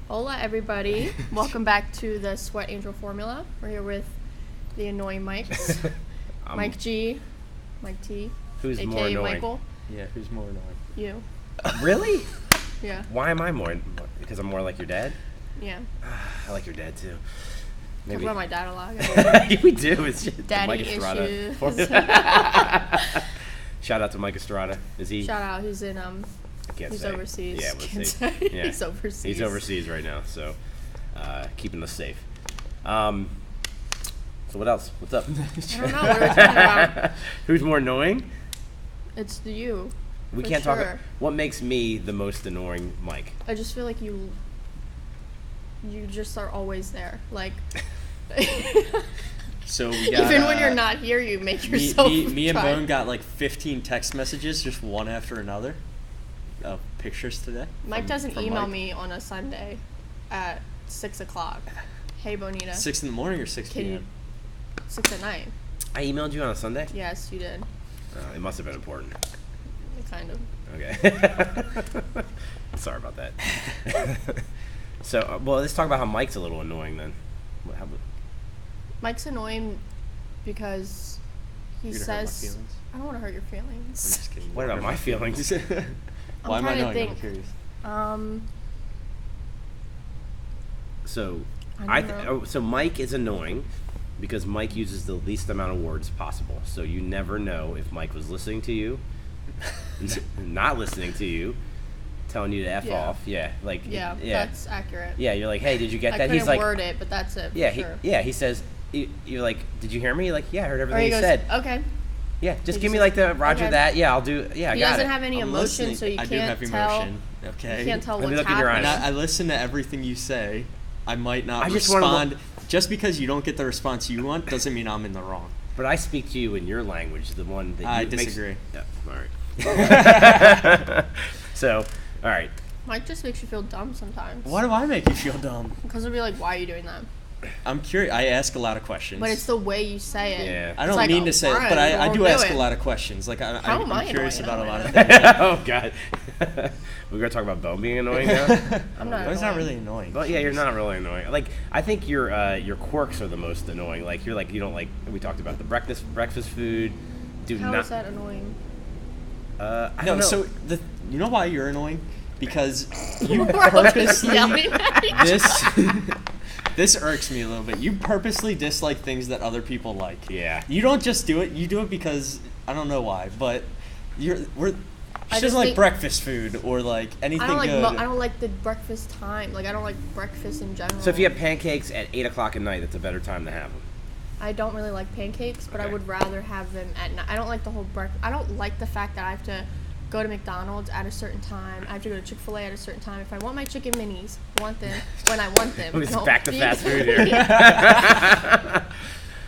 Hola, everybody. Welcome back to the Sweat Angel Formula. We're here with the annoying Mikes. Mike G, Mike T, Who's aka more annoying? Michael. Yeah, who's more annoying? You. Really? Yeah. Why am I more? Because I'm more like your dad? Yeah. I like your dad too. Talk about my dad a lot. We do. It's just Daddy Mike Estrada. issues. Shout out to Mike Estrada. Is he? Shout out. He's in Can't he's say. overseas. Yeah, we'll Can't see. say. Yeah. He's overseas. He's overseas right now, so keeping us safe. So what else? What's up? I don't know. What are we talking about? Who's more annoying? It's you. We for can't sure. talk. What makes me the most annoying, Mike? I just feel like you just are always there. Like, So we got, even when you're not here, you make yourself me and try. Bone got like 15 text messages, just one after another, of pictures today. Mike doesn't from email Mike. me on a Sunday at 6 o'clock. Hey, Bonita. 6 in the morning or 6 Can you- p.m.? 6 at night. I emailed you on a Sunday. Yes, you did. It must have been important. Kind of. Okay. Sorry about that. So, well, let's talk about how Mike's a little annoying then. How about, Mike's annoying because he You're gonna hurt my says, feelings? I don't want to hurt your I'm feelings. just kidding. what about my feelings? Why am I trying to annoying? think. I'm curious. So, I don't know. so Mike is annoying because Mike uses the least amount of words possible. So you never know if Mike was listening to you, not listening to you, telling you to F Yeah. off. Yeah, like Yeah, yeah, that's accurate. yeah. You're like, hey, did you get I that? couldn't He's like, word it, but that's it. yeah, for sure. he says, you're like, did you hear me? You're like, yeah, I heard Or everything he you goes, said. okay. Yeah, just He give me just like says, the Roger okay. that. Yeah, I'll do. Yeah, I He got doesn't it. have any I'm emotion, listening. so you I do have can't tell. emotion. Okay. You can't tell Let me what's look in your happening. eyes. And I listen to everything you say. I might not I just wanna respond. Just because you don't get the response you want doesn't mean I'm in the wrong. But I speak to you in your language, the one that you I disagree. Yeah, all right. So, all right. Mike just makes you feel dumb sometimes. Why do I make you feel dumb? Because he'll be like, why are you doing that? I'm curious. I ask a lot of questions. But it's the way you say it. Yeah. I It's don't like, mean oh, to say it, fine, but I we'll do do ask it. a lot of questions. Like How am I I'm curious annoying? about a lot of I things. Oh God. We're gonna talk about Bone being annoying now. I'm not Bone's not annoying. really annoying. But yeah, you're not really annoying. Like I think your quirks are the most annoying. Like you're like you don't like. We talked about the breakfast food. Do How not. is that annoying? I No, don't know. so you know why you're annoying? Because you We're all just purposely yelling at each this irks me a little bit. You purposely dislike things that other people like. Yeah. You don't just do it. You do it because I don't know why, but she I doesn't just like think- breakfast food or like anything I don't like. good. I don't like the breakfast time. Like I don't like breakfast in general. So if you have pancakes at 8 o'clock at night, that's a better time to have them. I don't really like pancakes, but I Okay. would rather have them at night. I don't like the whole breakfast. I don't like the fact that I have to go to McDonald's at a certain time. I have to go to Chick-fil-A at a certain time. If I want my chicken minis, I want them when I want them. It's Don't back to be- fast food here.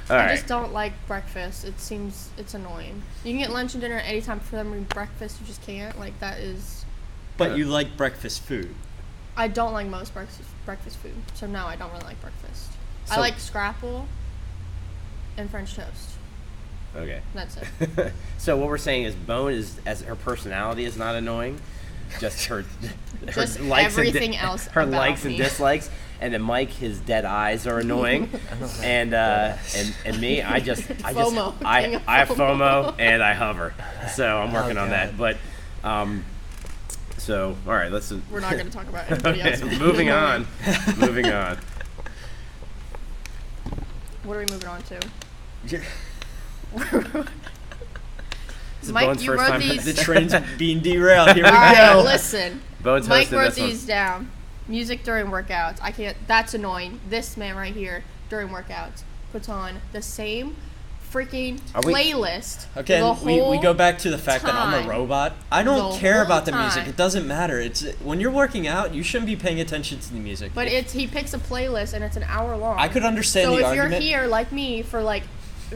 All I right. just don't like breakfast. It's annoying. You can get lunch and dinner anytime. For them, breakfast you just can't. Like that is. But you like breakfast food. I don't like most breakfast food. So no, I don't really like breakfast. I So- like scrapple and French toast. Okay. That's it. So what we're saying is Bone is, as her personality is not annoying, just her Just likes everything and else her about likes me. and dislikes, and then Mike, his dead eyes are annoying, and me, I FOMO, king I of have FOMO. FOMO and I hover, so I'm working on that. God. But so all right, let's. We're not going to talk about anybody else. Moving on, moving on. What are we moving on to? This is Mike, Bone's you first wrote time- these. The train's being derailed. Here we All right, go. listen. Bone's Mike hosting wrote this one. these down. Music during workouts. I can't. That's annoying. This man right here during workouts puts on the same freaking Are we- playlist. Okay, the we whole go back to the fact that I'm time. a robot. I don't The care whole about the music. time. It doesn't matter. It's when you're working out, you shouldn't be paying attention to the music. But he picks a playlist and it's an hour long. I could understand so the if argument. you're here like me for like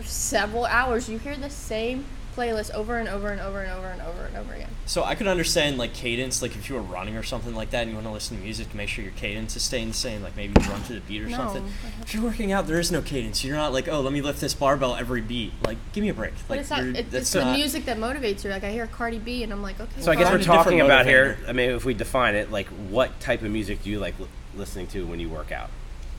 several hours, you hear the same playlist over and over and over and over and over and over again. So I could understand like cadence, like if you were running or something like that and you want to listen to music to make sure your cadence is staying the same, like maybe you run to the beat or something. If you're working out, there is no cadence. You're not like, oh, let me lift this barbell every beat. Like, give me a break. But Like, it's not. It's the music that motivates you. Like I hear Cardi B and I'm like, okay. So I guess fine. we're talking Different about here. motivator. I mean, if we define it, like, what type of music do you like listening to when you work out?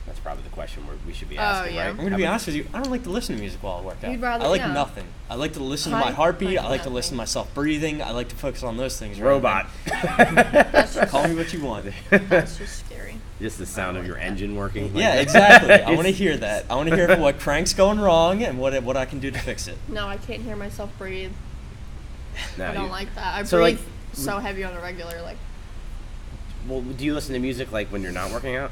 That's probably the question we should be asking, yeah. right? I'm going to be honest with you. I don't like to listen to music while I work out. You'd rather- I like yeah. nothing. I like to listen to I my heartbeat. like I like to nothing. listen to myself breathing. I like to focus on those things. rather Robot. That's than- just, Call me what you want. that's just scary. Just the sound of your engine working. like Yeah, that. exactly. I want to hear that. I want to hear what crank's going wrong and what I can do to fix it. No, I can't hear myself breathe. No, I don't you- like that. I So, breathe like, so heavy on a regular. Like Well, do you listen to music like when you're not working out?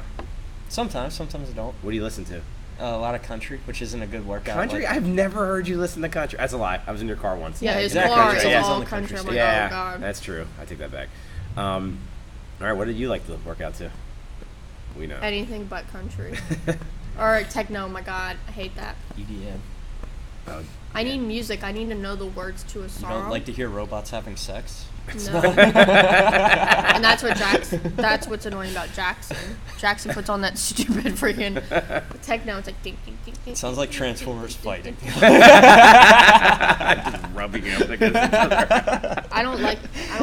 Sometimes I don't. What do you listen to? A lot of country, which isn't a good workout. Country? Like, I've never heard you listen to country. That's a lie. I was in your car once. yeah, his exactly. car It's is always all on the country. country I'm like, Yeah, oh god. that's true. I take that back. All right, what did you like to work out to? We know. Anything but country. Or techno. My god, I hate that. EDM. Oh, I need music. I need to know the words to a You song. don't like to hear robots having sex? No. And that's what that's what's annoying about Jackson. Jackson puts on that stupid freaking techno. It's like ding ding ding ding. It sounds like Transformers fighting. Just rubbing up against each other. I don't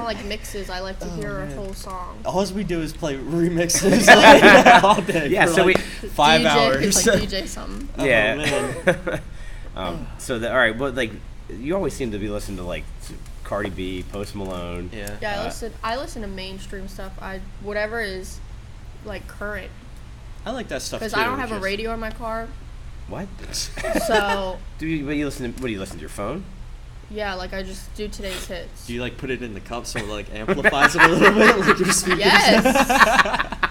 like mixes. I like to hear a whole song. All we do is play remixes like, all day. Yeah, for so like 5 DJ, hours. It's like DJ something. Oh, Yeah. man. All right, but like, you always seem to be listening to like Cardi B, Post Malone. Yeah. Yeah, I listen to mainstream stuff. Whatever is like current. I like that stuff too. Because I don't have a just- radio in my car, What? so What do you listen to your phone? yeah, like I just do today's hits. Do you like put it in the cup so it like amplifies it a little bit, like your speakers? Yes.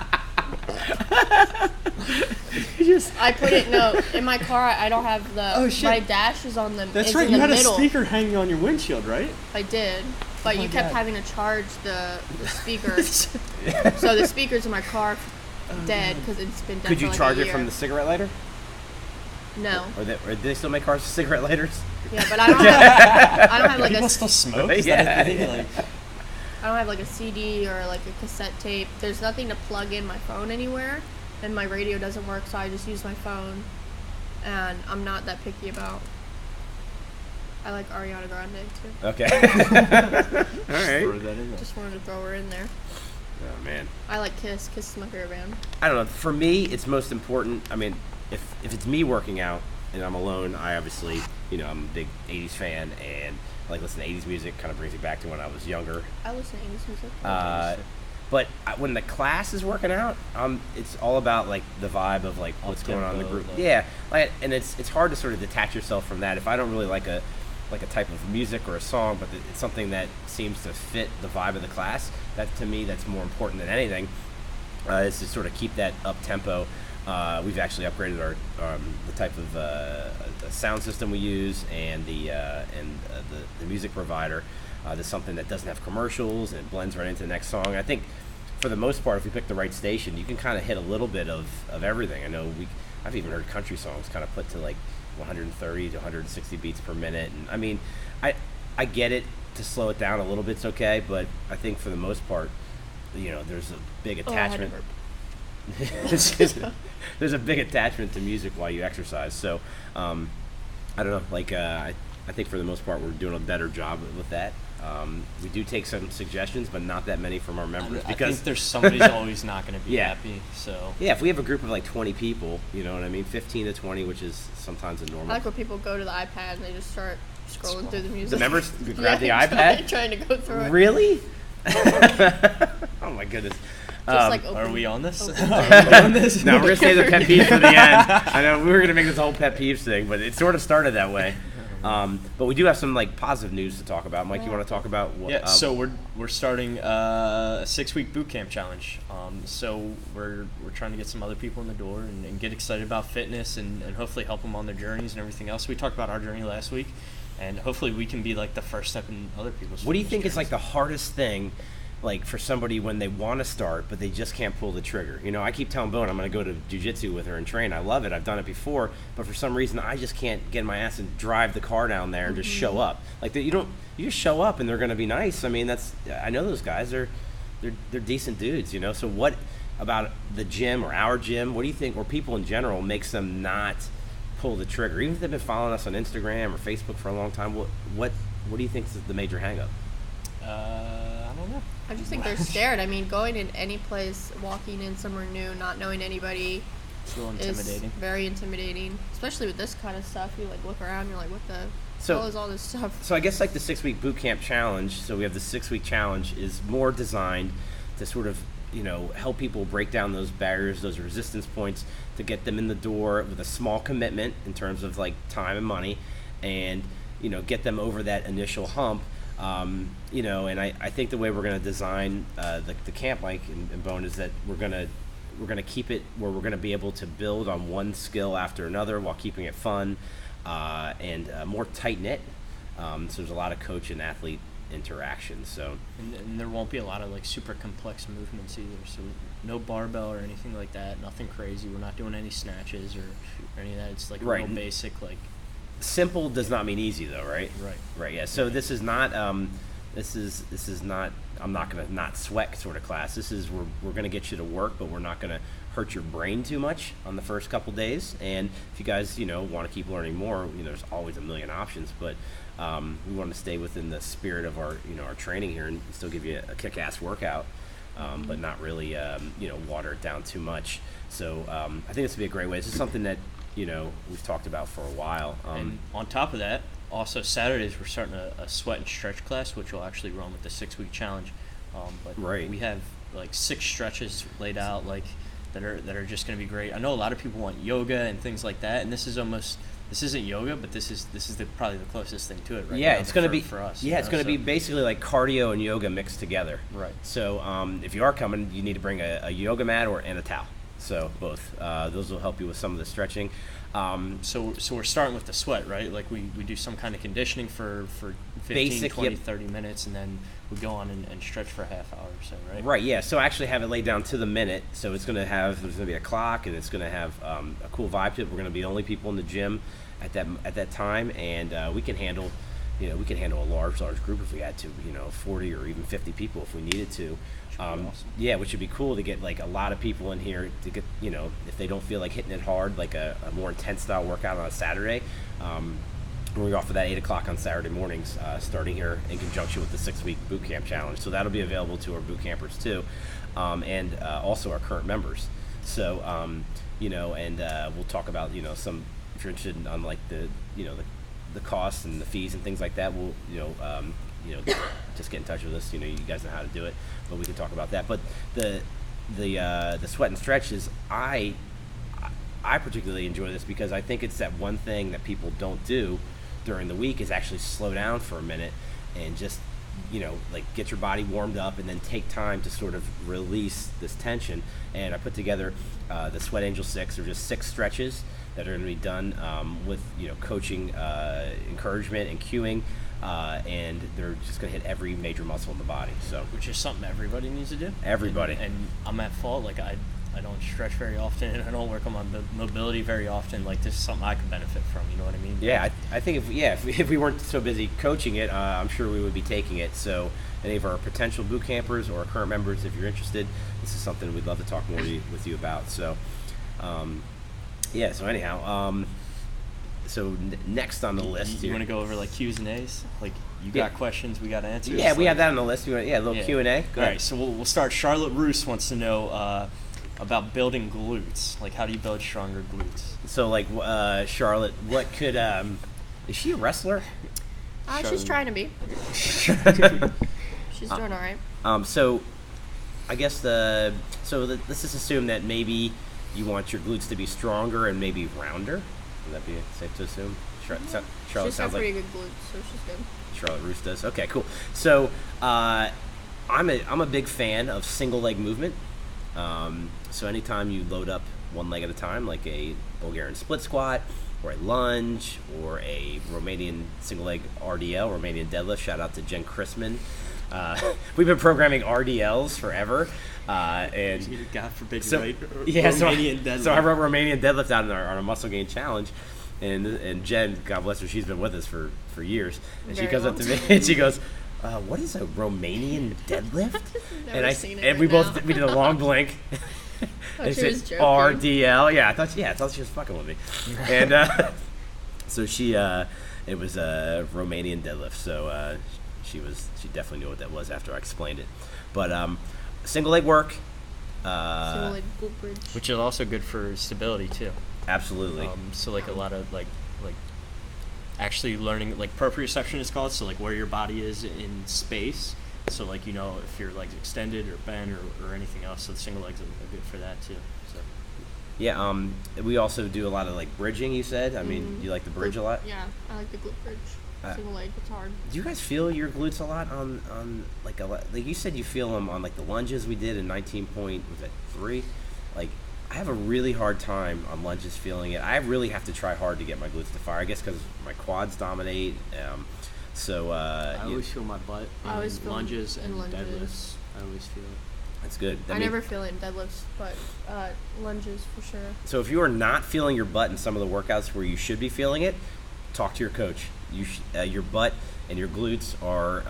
I put it in my car. I don't have the. Oh, shit. My dash is on the. That's it's right. In You the had middle. a speaker hanging on your windshield, right? I did, but my you kept God. having to charge the speakers. So the speakers in my car dead because it's been dead Could for you like charge a it year. from the cigarette lighter? No. Or do they still make cars with cigarette lighters? Yeah, but I don't have like People a. still smoke. Is that a thing? Yeah. Like, I don't have like a CD or like a cassette tape. There's nothing to plug in my phone anywhere, and my radio doesn't work, so I just use my phone. And I'm not that picky about. I like Ariana Grande too. Okay. All throw right. that in there. Just wanted to throw her in there. Oh man. I like Kiss. Kiss is my favorite band. I don't know. For me, it's most important. I mean, if it's me working out and I'm alone, I obviously, I'm a big '80s fan and I like listening to '80s music. Kind of brings me back to when I was younger. I listen to 80s music. But when the class is working out, it's all about like the vibe of like what's going on in the Up-tempo, group. like- Yeah, like, and it's hard to sort of detach yourself from that. If I don't really like a type of music or a song, but it's something that seems to fit the vibe of the class, that to me that's more important than anything. Is to sort of keep that up tempo. We've actually upgraded our the type of sound system we use and the music provider. There's something that doesn't have commercials and it blends right into the next song. I think for the most part, if we pick the right station, you can kind of hit a little bit of everything. I know I've even heard country songs kind of put to like 130 to 160 beats per minute. And I mean, I get it to slow it down a little bit's okay, but I think for the most part, there's a big attachment. There's a big attachment to music while you exercise. So I don't know. Like I think for the most part, we're doing a better job with that. We do take some suggestions, but not that many from our members I because think there's somebody's always not going to be Yeah. happy. So yeah, if we have a group of like 20 people, you know what I mean, 15 to 20, which is sometimes a I normal. like when people go to the iPad and they just start scrolling through the music. The members grab the Yeah, iPad. trying to go through it. Really? Oh my goodness. Just like are open- we on this? open Are we on this? No, we're gonna save the pet peeves for the end. I know we were gonna make this whole pet peeves thing, but it sort of started that way. But we do have some like positive news to talk about. Mike, you want to talk about what? Yeah, so we're starting a 6-week boot camp challenge. So we're trying to get some other people in the door and get excited about fitness and hopefully help them on their journeys and everything else. We talked about our journey last week, and hopefully we can be like the first step in other people's. What do you fitness think is like journeys. the hardest thing like for somebody when they want to start but they just can't pull the trigger. You know, I keep telling Bone I'm going to go to jiu-jitsu with her and train. I love it. I've done it before, but for some reason I just can't get my ass and drive the car down there and just show up. Like you just show up and they're going to be nice. I mean, I know those guys. They're decent dudes, you know. So what about the gym or our gym? What do you think, or people in general, makes them not pull the trigger? Even if they've been following us on Instagram or Facebook for a long time, what do you think is the major hang-up? I don't know. I just think they're scared. I mean, going in any place, walking in somewhere new, not knowing anybody, It's a little intimidating. is very intimidating. Especially with this kind of stuff, you like look around, you're like, what the hell is all this stuff? So I guess like the 6-week boot camp challenge. So we have the 6-week challenge is more designed to sort of, you know, help people break down those barriers, those resistance points, to get them in the door with a small commitment in terms of like time and money, and you know, get them over that initial hump. You know, and I think the way we're going to design the camp, Mike and Bone, is that we're gonna keep it where we're gonna be able to build on one skill after another while keeping it fun and more tight knit. So there's a lot of coach and athlete interaction. So and there won't be a lot of like super complex movements either. So no barbell or anything like that. Nothing crazy. We're not doing any snatches or any of that. It's like real basic like. Simple does not mean easy, though, right? Right. Yeah. So this is not. This is not. I'm not gonna not sweat sort of class. This is we're gonna get you to work, but we're not gonna hurt your brain too much on the first couple days. And if you guys, you know, want to keep learning more, you know, there's always a million options. But we want to stay within the spirit of our, you know, our training here and still give you a kick-ass workout, but not really, you know, water it down too much. So I think this would be a great way. This is something that, you know, we've talked about for a while. And on top of that, also Saturdays we're starting a sweat and stretch class, which will actually run with the 6-week challenge. But we have like 6 stretches laid out, like that are just going to be great. I know a lot of people want yoga and things like that, and this isn't yoga, but this is probably the closest thing to it, right? Yeah, now it's going to be for us. Yeah, it's going to be basically like cardio and yoga mixed together. Right. So if you are coming, you need to bring a yoga mat and a towel. So both. Those will help you with some of the stretching. So we're starting with the sweat, right? Like we do some kind of conditioning for 15, Basic, 20, 30 minutes, and then we go on and stretch for a half hour or so, right? Right, yeah. So actually have it laid down to the minute. So there's going to be a clock, and it's going to have a cool vibe to it. We're going to be the only people in the gym at that time, and we can handle a large group if we had to, 40 or even 50 people if we needed to. Awesome. Yeah, which would be cool to get like a lot of people in here to get, if they don't feel like hitting it hard, like a more intense style workout on a Saturday. We're off of that 8 o'clock on Saturday mornings, starting here in conjunction with the 6-week boot camp challenge. So that'll be available to our boot campers too, and also our current members. So, and we'll talk about, some, if you're interested on like the costs and the fees and things like that, we'll, just get in touch with us. You guys know how to do it, but we can talk about that. But the sweat and stretches, I particularly enjoy this because I think it's that one thing that people don't do during the week is actually slow down for a minute and just, like get your body warmed up and then take time to sort of release this tension. And I put together the Sweat Angel 6. They're just 6 stretches that are going to be done with, coaching, encouragement, and cueing. And they're just going to hit every major muscle in the body. So, which is something everybody needs to do. Everybody. And I'm at fault. Like I don't stretch very often, and I don't work on my mobility very often. Like this is something I could benefit from. You know what I mean? Yeah, I think if we weren't so busy coaching it, I'm sure we would be taking it. So any of our potential boot campers or current members, if you're interested, this is something we'd love to talk more with you about. So, So anyhow. So next on the list, you want to go over like Q's and A's? Like you got questions, we got answers. Yeah, we have that on the list. A little Q&A. Go ahead. All right, so we'll start. Charlotte Roos wants to know about building glutes. Like, how do you build stronger glutes? So, like, Charlotte, what could is she a wrestler? She's trying to be. She's doing all right. So, I guess let's just assume that maybe you want your glutes to be stronger and maybe rounder. Would that be safe to assume? Charlotte she's sounds got pretty like good glutes, so she's good. Charlotte Roos does. Okay, cool. So I'm a big fan of single leg movement. So anytime you load up one leg at a time, like a Bulgarian split squat or a lunge or a Romanian single leg RDL, Romanian deadlift. Shout out to Jen Chrisman. We've been programming RDLs forever, and God forbid, so right? yeah, Romanian deadlift. so I wrote Romanian deadlift out on our muscle gain challenge, and Jen, God bless her, she's been with us for years, and she Very comes up long to me and she goes, "What is a Romanian deadlift?" Never seen it and we right both now. we did a long blink. Thought It she said was joking. RDL. Yeah, I thought she was fucking with me. And so it was a Romanian deadlift. So she definitely knew what that was after I explained it. But single leg work. Single leg glute bridge. Which is also good for stability too. Absolutely. So like a lot of like actually learning like proprioception is called. So like where your body is in space. So like if your legs extended or bent or anything else. So the single legs are good for that too. So. Yeah. We also do a lot of like bridging. You said. I mean, you like the bridge a lot. Yeah, I like the glute bridge. Single leg, it's hard. Do you guys feel your glutes a lot on like like you said you feel them on like the lunges we did in 19.3? Like I have a really hard time on lunges feeling it. I really have to try hard to get my glutes to fire. I guess because my quads dominate. I always feel my butt in I always feel lunges in and lunges. deadlifts. I always feel it. That's good. I never feel it in deadlifts, but lunges for sure. So if you are not feeling your butt in some of the workouts where you should be feeling it, talk to your coach. Your butt and your glutes are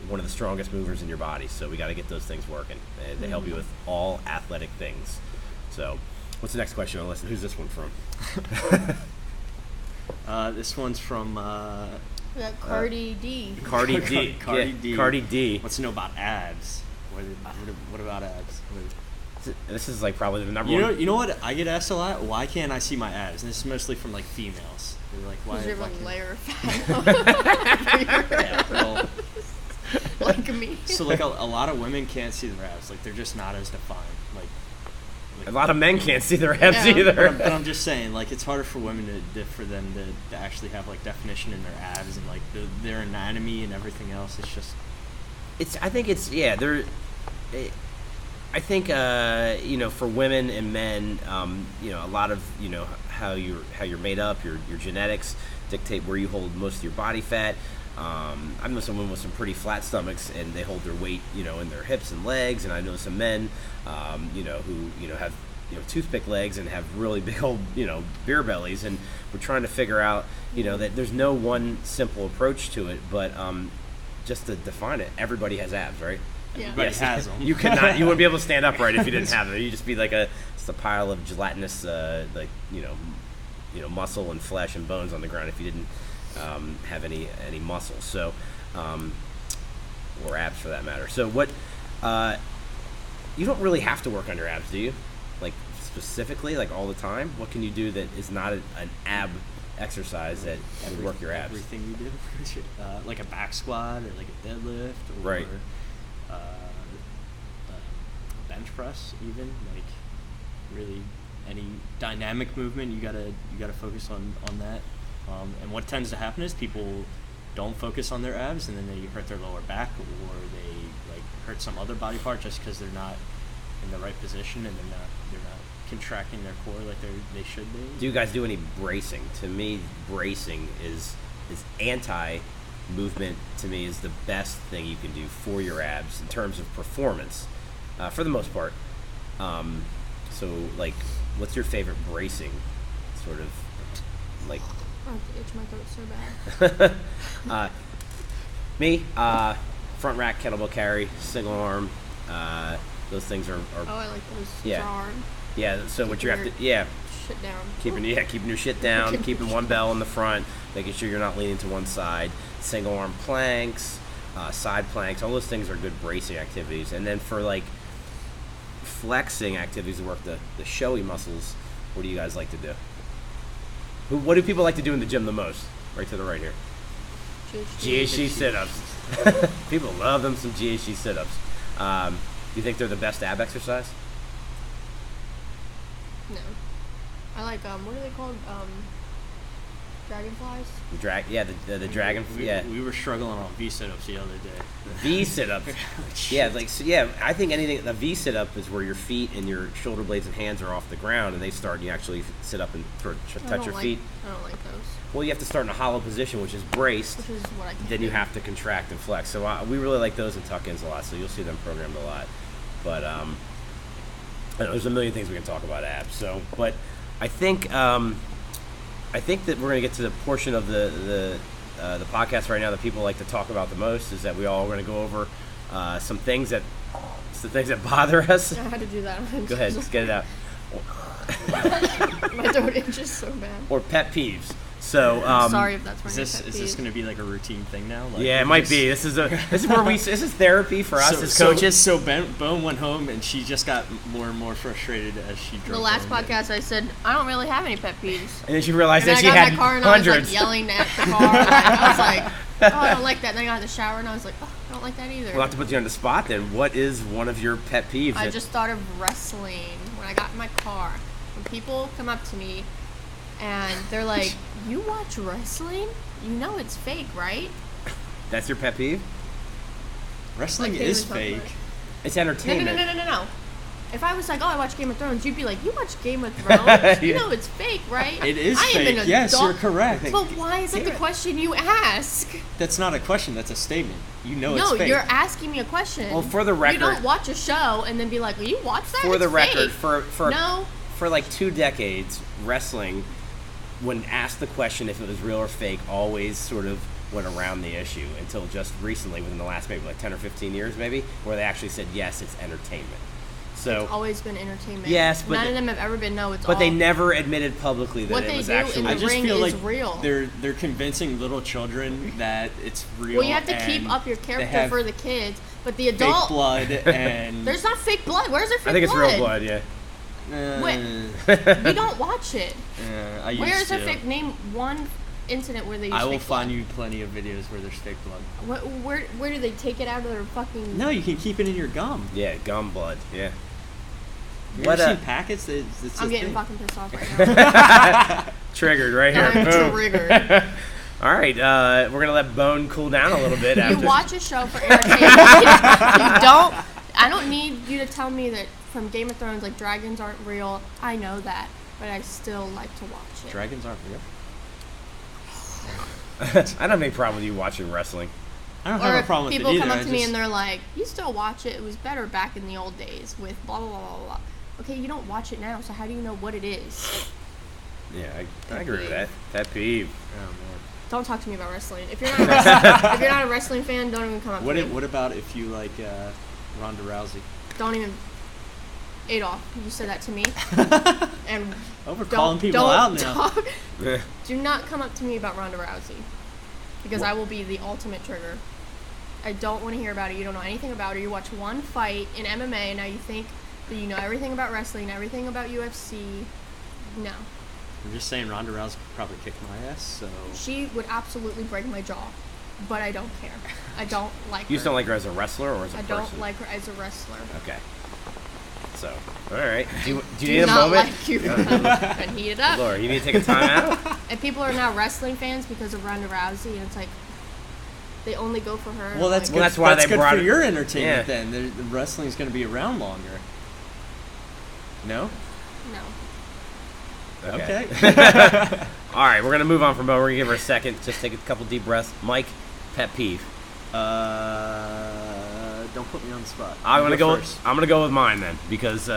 one of the strongest movers in your body, so we got to get those things working, and they help you with all athletic things. So, what's the next question, Alyssa? Who's this one from? This one's from We got Cardi D. Cardi D. Cardi Yeah, D. Cardi D. Wants to know about abs. What about abs? This is like probably the number one. You know what I get asked a lot? Why can't I see my abs? And this is mostly from like females. They're like, why? Because you have why a can't- layer of fat. Yeah, well, Like me. so like a lot of women can't see their abs. Like they're just not as defined. Like A lot of men can't see their abs Yeah. either. but I'm just saying, like it's harder for women for them to actually have like definition in their abs and like their anatomy and everything else. It's just I think for women and men, a lot of how you're made up, your genetics dictate where you hold most of your body fat. I know some women with some pretty flat stomachs and they hold their weight, in their hips and legs, and I know some men, who have toothpick legs and have really big old beer bellies, and we're trying to figure out that there's no one simple approach to it, but just to define it, everybody has abs, right? Yeah. everybody has them. You wouldn't be able to stand upright if you didn't have it. You'd just be like just a pile of gelatinous, muscle and flesh and bones on the ground if you didn't have any muscle. So, or abs for that matter. So what? You don't really have to work on your abs, do you? Like specifically, like all the time. What can you do that is not an ab exercise that would work your abs? Everything you do, like a back squat or like a deadlift or Right. Bench press, even like really any dynamic movement. You gotta focus on that. And what tends to happen is people don't focus on their abs, and then they hurt their lower back, or they like hurt some other body part just because they're not in the right position and they're not contracting their core like they should be. Do you guys do any bracing? To me, bracing is anti-movement. To me, is the best thing you can do for your abs in terms of performance, for the most part. So, like, what's your favorite bracing? Sort of, like. I have to itch my throat so bad. Me, front rack kettlebell carry, single arm. Those things are Oh, I like those. Yeah. Those are hard. yeah. So what you have Keeping to, yeah, Shit down. keeping your shit down, keeping one bell in the front, making sure you're not leaning to one side. Single arm planks, side planks, all those things are good bracing activities. And then for like flexing activities to work the showy muscles, what do you guys like to do? What do people like to do in the gym the most? Right to the right here. GHC sit-ups. People love them some GHC sit-ups. Do you think they're the best ab exercise? No. I like what are they called? Dragonflies. The dragon. We were struggling on V sit-ups the other day. V sit-ups. I think the V sit-up is where your feet and your shoulder blades and hands are off the ground, and they start, and you actually sit up and touch your feet. I don't like those. Well, you have to start in a hollow position, which is braced. Which is what I can Then do. you have to contract and flex. So we really like those and tuck-ins a lot, so you'll see them programmed a lot. But I don't know, there's a million things we can talk about abs. So, but I think that we're going to get to the portion of the podcast right now that people like to talk about the most. Is that we all are going to go over some things that bother us. I had to do that. Go ahead, just get it out. My throat itches so bad. Or pet peeves. So sorry if that's my Is this going to be like a routine thing now? Like, yeah, it might be. This is this is therapy for us as coaches. So Bone went home and she just got more and more frustrated as she drove. The last home. I said I don't really have any pet peeves. And then she realized And that then she I got had in my car and hundreds. I was like yelling at the car. I was like, oh, I don't like that. And then I got in the shower and I was like, oh, I don't like that either. We'll have to put you on the spot then. What is one of your pet peeves? I just thought of wrestling when I got in my car. When people come up to me and they're like, you watch wrestling? You know it's fake, right? That's your pet peeve? Wrestling Like, is favorite fake. It's entertainment. No. If I was like, oh, I watch Game of Thrones, you'd be like, you watch Game of Thrones? You know it's fake, right? It is I am fake. an adult. Yes, you're correct. But why is that the question you ask? That's not a question. That's a statement. You know it's No, fake. you're asking me a question. Well, for the record, you don't watch a show and then be like, well, you watch that? for It's the record, fake. for like 2 decades, wrestling, when asked the question if it was real or fake, always sort of went around the issue until just recently, within the last maybe like 10 or 15 years, maybe, where they actually said yes, it's entertainment. So it's always been entertainment. Yes, but none of them have ever been. No, it's but all. they never admitted publicly that What it they was do actually. in I the just ring feel is like real. they're convincing little children that it's real. Well, you have to and we up your they character have for the kids, but the fake adult. blood and There's not fake blood. Where's there fake I think it's blood? real blood, yeah. We don't watch it. I used Where is to. there fake? Name one incident where they use I will fake find blood. you plenty of videos where there's fake blood. Where do they take it out of their fucking? No, you can keep it in your gum. Yeah, gum blood, yeah. You ever seen packets? It's I'm a getting thing. fucking pissed off right now. Triggered right here. I'm Boom. triggered. All right, we're gonna let Bone cool down a little bit. You after. watch a show for entertainment. You don't. I don't need you to tell me that from Game of Thrones, like dragons aren't real. I know that, but I still like to watch it. Dragons aren't real. I don't have any problem with you watching wrestling. I don't Or have a if problem with it people either. come up I to me just- and they're like, "You still watch it? It was better back in the old days with blah blah blah blah blah." Okay, you don't watch it now, so how do you know what it is? Yeah, I agree with that. Pet peeve. Oh, man. Don't talk to me about wrestling. If you're not a wrestling, if you're not a wrestling fan, don't even come up to me. What about if you like Ronda Rousey? Don't even. Adolf, you said that to me. And Oh, we're calling people out now. talk- do not come up to me about Ronda Rousey, because I will be the ultimate trigger. I don't want to hear about it. You don't know anything about her. You watch one fight in MMA, and now you think that you know everything about wrestling, everything about UFC. No, I'm just saying Ronda Rousey could probably kick my ass, so... she would absolutely break my jaw, but I don't care. I don't like You her. just don't like her as a wrestler or as a I person? don't like her as a wrestler. Okay. So, all right. Do you Do need a not moment? like you. And heat it up. Laura, you need to take a time out? And people are now wrestling fans because of Ronda Rousey, and it's like they only go for her. Well, that's like, good. that's why that's they good brought for it- your entertainment Yeah. then. The wrestling's going to be around longer. No? no. Okay. All right, we're going to move on from Bo. We're going to give her a second. Just take a couple deep breaths. Mike, pet peeve. Don't put me on the spot. I'm You gonna go. first. I'm gonna go with mine then, because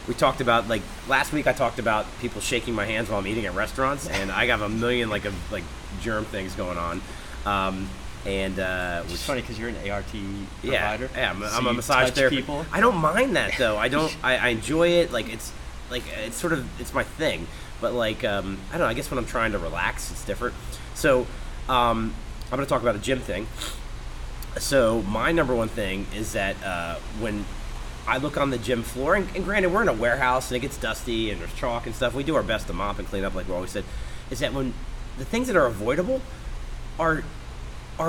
we talked about, like, last week. I talked about people shaking my hands while I'm eating at restaurants, and I got a million like germ things going on. It's Which, funny because you're an ART yeah, provider. yeah, so I'm a you massage touch therapist. people. I don't mind that though. I don't. I enjoy it. It's sort of it's my thing. But I don't know. I guess when I'm trying to relax, it's different. So I'm gonna talk about a gym thing. So my number one thing is that when I look on the gym floor, and granted we're in a warehouse and it gets dusty and there's chalk and stuff, we do our best to mop and clean up like we always said, is that when the things that are avoidable are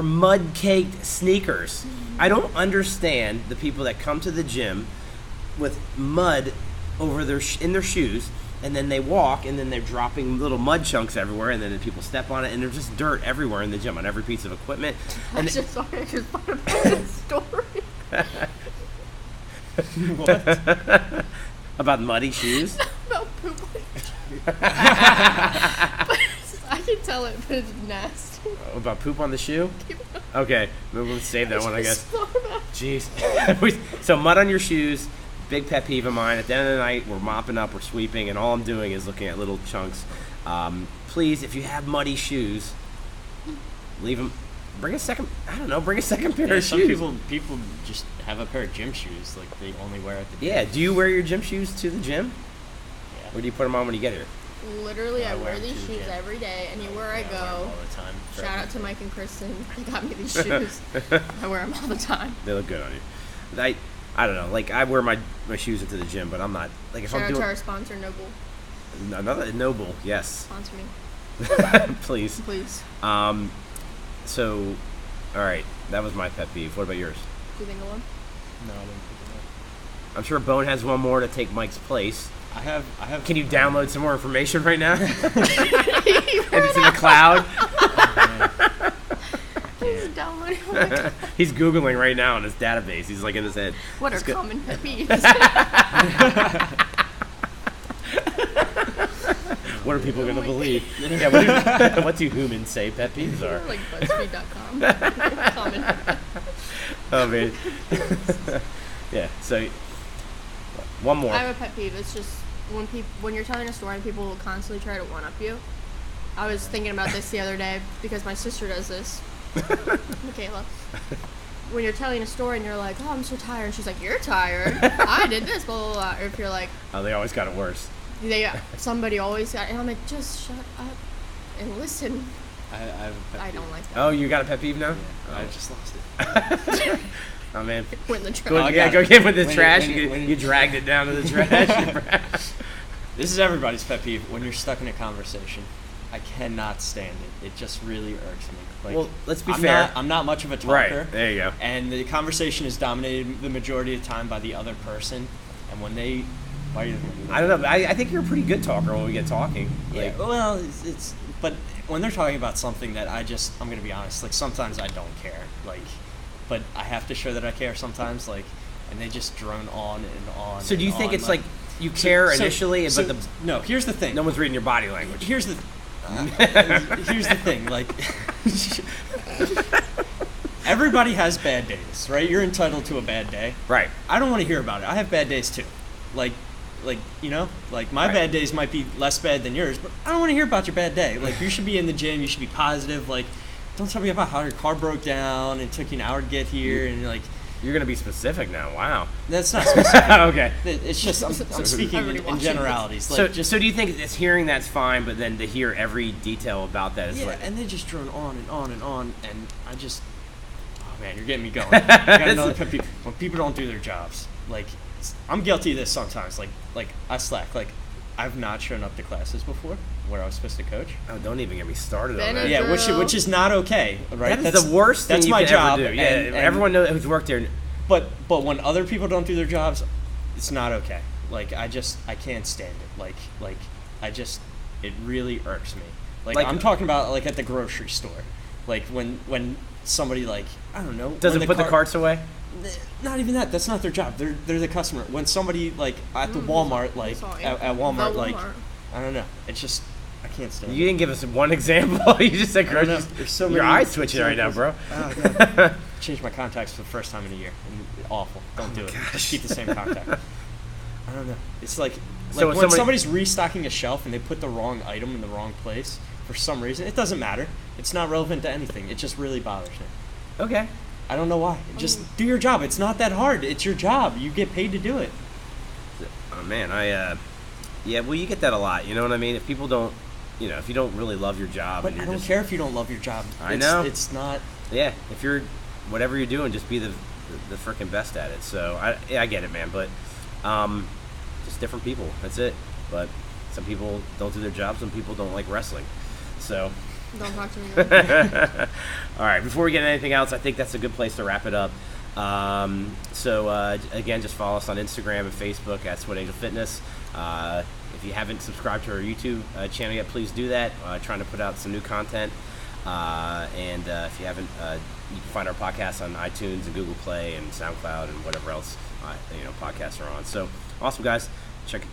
mud-caked sneakers. I don't understand the people that come to the gym with mud over in their shoes, and then they walk, and then they're dropping little mud chunks everywhere, and then people step on it, and there's just dirt everywhere in the gym on every piece of equipment. I'm just sorry, I just thought about this story. What? About muddy shoes? About poop. But I can tell it, but it's nasty. About poop on the shoe? Okay, we'll save that one, I guess. Jeez. So mud on your shoes, big pet peeve of mine. At the end of the night, we're mopping up, we're sweeping, and all I'm doing is looking at little chunks. Please, if you have muddy shoes, leave them. Bring a second pair of some shoes. people just have a pair of gym shoes, like they only wear at the gym. Yeah, do you wear your gym shoes to the gym? Yeah. Or do you put them on when you get here? Literally, I wear them these to the shoes gym. every day, anywhere I Yeah, wear them go. all the time. Shout out to Mike and Kristen. They got me these shoes. I wear them all the time. They look good on you. I don't know. Like, I wear my shoes into the gym, but I'm not. Like, if Shout I'm out doing to our sponsor, Noble. another Noble, yes, Sponsor me, please. please. So, all right, that was my pet peeve. What about yours? Do you think of one? No, I didn't think I'm sure Bone has one more to take Mike's place. of that. I have. Can you download some more information right now? And it's in the cloud. He's downloading. Oh my God. He's Googling right now in his database. He's like in his head. What are It's good. common pet peeves? What are people going to believe? Yeah, what do humans say pet peeves are? Like BuzzFeed.com. Common. Oh, man. Yeah, so one more. I have a pet peeve. It's just when you're telling a story and people will constantly try to one-up you. I was thinking about this the other day because my sister does this. Michaela. When you're telling a story and you're like, oh, I'm so tired. And she's like, you're tired. I did this, blah, blah, blah. Or if you're like, Oh, they always got it worse. somebody always got, and I'm like, just shut up and listen. I have a pet I peeve. don't like that. Oh, you got a pet peeve now? Yeah, I just lost it. Oh, man. When the trash. Go, I yeah, got go it. get with the When you- trash. when you- when You you- dragged it down to the trash. This is everybody's pet peeve. When you're stuck in a conversation, I cannot stand it. It just really irks me. Like, Well, let's be fair. I'm not much of a talker. Right, there you go. And the conversation is dominated the majority of the time by the other person. And when they, why are you looking at me? I don't know. I think you're a pretty good talker when we get talking. Yeah, Like, well, it's but when they're talking about something that I'm gonna be honest. Like sometimes I don't care. Like, but I have to show that I care sometimes. Like, and they just drone on and on. so do you and think on, it's like you care initially, so- but no? Here's the thing. no one's reading your body language? Here's the thing, like everybody has bad days, right? You're entitled to a bad day. Right. I don't want to hear about it. I have bad days too. Like you know, like my Right. bad days might be less bad than yours, but I don't want to hear about your bad day. Like you should be in the gym, you should be positive. Like don't tell me about how your car broke down and took you an hour to get here and like You're going to be specific now. Wow. that's not specific. Okay. It's just I'm speaking Everybody in watching generalities. Like So do you think it's hearing that's fine, but then to hear every detail about that is yeah, like... and they just drone on and on and on, and I just, oh man, you're getting me going. I got another pet peeve. When people don't do their jobs, like I'm guilty of this sometimes. Like I slack. Like I've not shown up to classes before where I was supposed to coach. Oh, don't even get me started on Bennett. that. Yeah, Girl. which is not okay, right? That is the worst thing that's you my could job. ever do. Yeah, and everyone knows who's worked there. But when other people don't do their jobs, it's not okay. Like I can't stand it. Like it really irks me. Like I'm talking about like at the grocery store, like when somebody like I don't know Doesn't when put the carts away? Not even that. That's not their job. They're the customer. When somebody like at the Walmart, like sorry. at Walmart, The like Walmart. I don't know. It's just I can't stand You it. didn't give us one example. You just said I don't know. groceries. There's so Your many eyes twitching right now, bro. Oh, God. Changed my contacts for the first time in a year. And awful. Don't do it. gosh. Just keep the same contact. I don't know. It's like So when somebody- somebody's restocking a shelf and they put the wrong item in the wrong place for some reason. It doesn't matter. It's not relevant to anything. It just really bothers me. Okay. I don't know why. Just do your job. It's not that hard. It's your job. You get paid to do it. Oh, man. Yeah, well, you get that a lot. You know what I mean? If people don't, if you don't really love your job. But and I you're don't care if you don't love your job. I know. It's not. Yeah, if you're, whatever you're doing, just be the freaking best at it. So, I get it, man. But just different people. That's it. But some people don't do their job. Some people don't like wrestling. So, Don't talk to me. all right. Before we get into anything else, I think that's a good place to wrap it up. Again, just follow us on Instagram and Facebook at Sweat Angel Fitness. If you haven't subscribed to our YouTube channel yet, please do that. Trying to put out some new content. If you haven't, you can find our podcasts on iTunes and Google Play and SoundCloud and whatever else podcasts are on. So awesome, guys.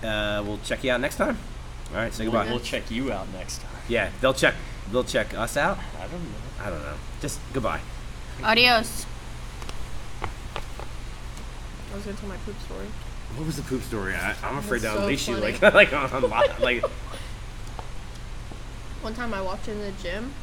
We'll check you out next time. All right, say goodbye. We'll check you out next time. Yeah, they'll check us out. I don't know. Just goodbye. Adios. I was gonna tell my poop story. What was the poop story? I'm afraid to so unleash you funny. like on like. One time I walked in the gym